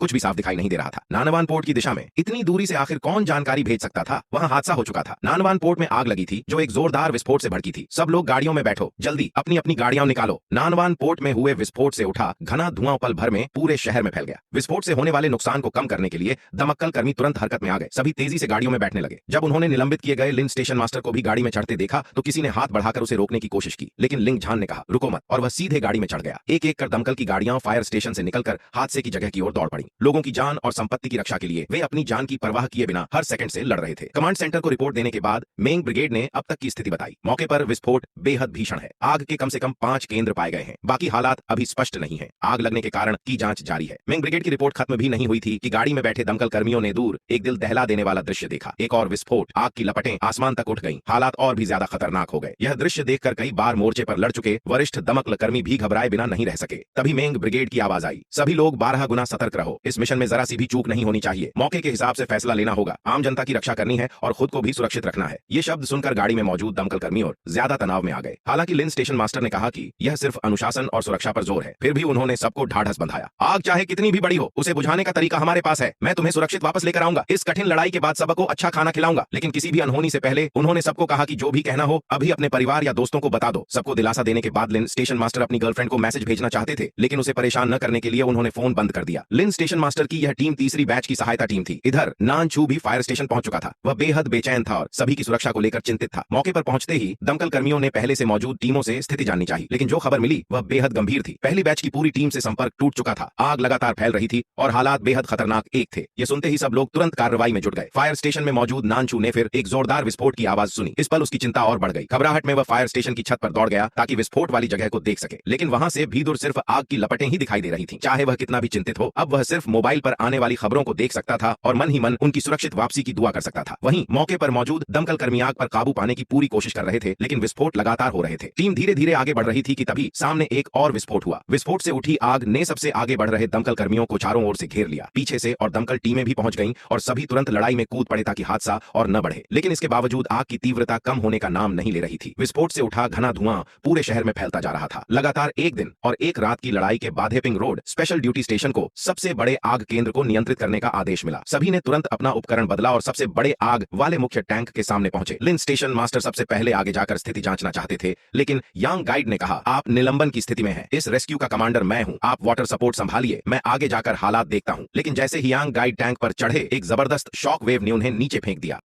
कुछ भी साफ दिखाई नहीं दे रहा था। नानवान पोर्ट की दिशा में इतनी दूरी से आखिर कौन जानकारी भेज सकता था? वहां हादसा हो चुका था। नानवान पोर्ट में आग लगी थी जो एक जोरदार विस्फोट से भड़की थी। सब लोग गाड़ियों में बैठो, जल्दी अपनी अपनी गाड़ियां निकालो। नानवान पोर्ट में हुए विस्फोट से उठा घना धुआं पल भर में पूरे शहर में फैल गया। विस्फोट से होने वाले नुकसान को कम करने के लिए दमकल कर्मी तुरंत हरकत में आ गए। सभी तेजी से गाड़ियों में बैठने लगे। जब उन्होंने निलंबित किए गए लिन स्टेशन मास्टर को भी गाड़ी में चढ़ते देखा तो किसी ने हाथ बढ़ाकर उसे रोकने की कोशिश की, लेकिन लिंग झान ने कहा रुको मत, और वह सीधे गाड़ी में चढ़ गया। एक एक कर दमकल की गाड़ियां फायर स्टेशन से निकलकर हादसे की जगह की ओर दौड़ पड़ी। लोगों की जान और संपत्ति की रक्षा के लिए वे अपनी जान की परवाह किए बिना हर सेकंड से लड़ रहे थे। कमांड सेंटर को रिपोर्ट देने के बाद मेंग ब्रिगेड ने अब तक की स्थिति बताई। मौके पर विस्फोट बेहद भीषण है। आग के कम से कम 5 केंद्र पाए गए हैं। बाकी हालात अभी स्पष्ट नहीं है। आग लगने के कारण की जांच जारी है। मेंग ब्रिगेड की रिपोर्ट खत्म भी नहीं हुई थी कि गाड़ी में बैठे दमकल कर्मियों ने दूर एक दिल दहला देने वाला दृश्य देखा। एक और विस्फोट, आग की लपटें आसमान तक उठ गईं। हालात और भी ज्यादा खतरनाक हो गए। यह दृश्य देखकर कई बार मोर्चे पर लड़ चुके वरिष्ठ दमकल कर्मी भी घबराए बिना नहीं रह सके। तभी मेंग ब्रिगेड की आवाज आई, सभी लोग 12 गुना सतर्क रहो। इस मिशन में जरा सी भी चूक नहीं होनी चाहिए। मौके के हिसाब से फैसला लेना होगा। आम जनता की रक्षा करनी है और खुद को भी सुरक्षित रखना है। ये शब्द सुनकर गाड़ी में मौजूद दमकल कर्मी और ज्यादा तनाव में आ गए। हालांकि लिन स्टेशन मास्टर ने कहा कि यह सिर्फ अनुशासन और सुरक्षा पर जोर है। फिर भी उन्होंने सबको ढाढ़स बंधाया। आग चाहे कितनी भी बड़ी हो, उसे बुझाने का तरीका हमारे पास है। मैं तुम्हें सुरक्षित वापस लेकर आऊंगा। इस कठिन लड़ाई के बाद सबको अच्छा खाना खिलाऊंगा। लेकिन किसी भी अनहोनी से पहले उन्होंने सबको कहा कि जो भी कहना हो अभी अपने परिवार या दोस्तों को बता दो। सबको दिलासा देने के बाद लिन स्टेशन मास्टर अपनी गर्लफ्रेंड को मैसेज भेजना चाहते थे, लेकिन उसे परेशान न करने के लिए उन्होंने फोन बंद कर दिया। लिन स्टेशन मास्टर की यह टीम तीसरी बैच की सहायता टीम थी। इधर नानचू भी फायर स्टेशन पहुंच चुका था। वह बेहद बेचैन था और सभी की सुरक्षा को लेकर चिंतित था। मौके पर पहुंचते ही दमकल कर्मियों ने पहले से मौजूद टीमों से स्थिति जाननी चाहिए, लेकिन जो खबर मिली वह बेहद गंभीर थी। पहली बैच की पूरी टीम से संपर्क टूट चुका था। आग लगातार फैल रही थी और हालात बेहद खतरनाक एक थे। ये सुनते ही सब लोग तुरंत कार्रवाई में जुट गए। फायर स्टेशन में मौजूद नानचू ने फिर एक जोरदार विस्फोट की आवाज सुनी। इस पल उसकी चिंता और बढ़ गई। घबराहट में वह फायर स्टेशन की छत पर दौड़ गया ताकि विस्फोट वाली जगह को देख सके, लेकिन वहां से भी दूर सिर्फ आग की लपटें ही दिखाई दे रही थीं। चाहे वह कितना भी चिंतित हो, अब वह सिर्फ मोबाइल पर आने वाली खबरों को देख सकता था और मन ही मन उनकी सुरक्षित वापसी की दुआ कर सकता था। वहीं मौके पर मौजूद दमकल कर्मी आग पर काबू पाने की पूरी कोशिश कर रहे थे, लेकिन विस्फोट लगातार हो रहे थे। टीम धीरे धीरे आगे बढ़ रही थी कि तभी सामने एक और विस्फोट हुआ। विस्फोट से उठी आग ने सबसे आगे बढ़ रहे दमकल कर्मियों को चारों ओर से घेर लिया। पीछे से और दमकल टीमें भी पहुंच गईं और सभी तुरंत लड़ाई में कूद पड़े ताकि हादसा और न बढ़े। लेकिन इसके बावजूद आग की तीव्रता कम होने का नाम नहीं ले रही थी। विस्फोट से उठा घना धुआं पूरे शहर में फैलता जा रहा था। लगातार एक दिन और एक रात की लड़ाई के बाद हेपिंग रोड स्पेशल ड्यूटी स्टेशन को सबसे बड़े आग केंद्र को नियंत्रित करने का आदेश मिला। सभी ने तुरंत अपना उपकरण बदला और सबसे बड़े आग वाले मुख्य टैंक के सामने पहुंचे। लिन स्टेशन मास्टर सबसे पहले आगे जाकर स्थिति जांचना चाहते थे, लेकिन यांग गाइड ने कहा आप निलंबन की स्थिति में हैं। इस रेस्क्यू का कमांडर मैं हूं। आप वाटर सपोर्ट संभालिए, मैं आगे जाकर हालात देखता हूं। लेकिन जैसे ही यांग गाइड टैंक पर चढ़े, एक जबरदस्त शॉक वेव ने उन्हें नीचे फेंक दिया।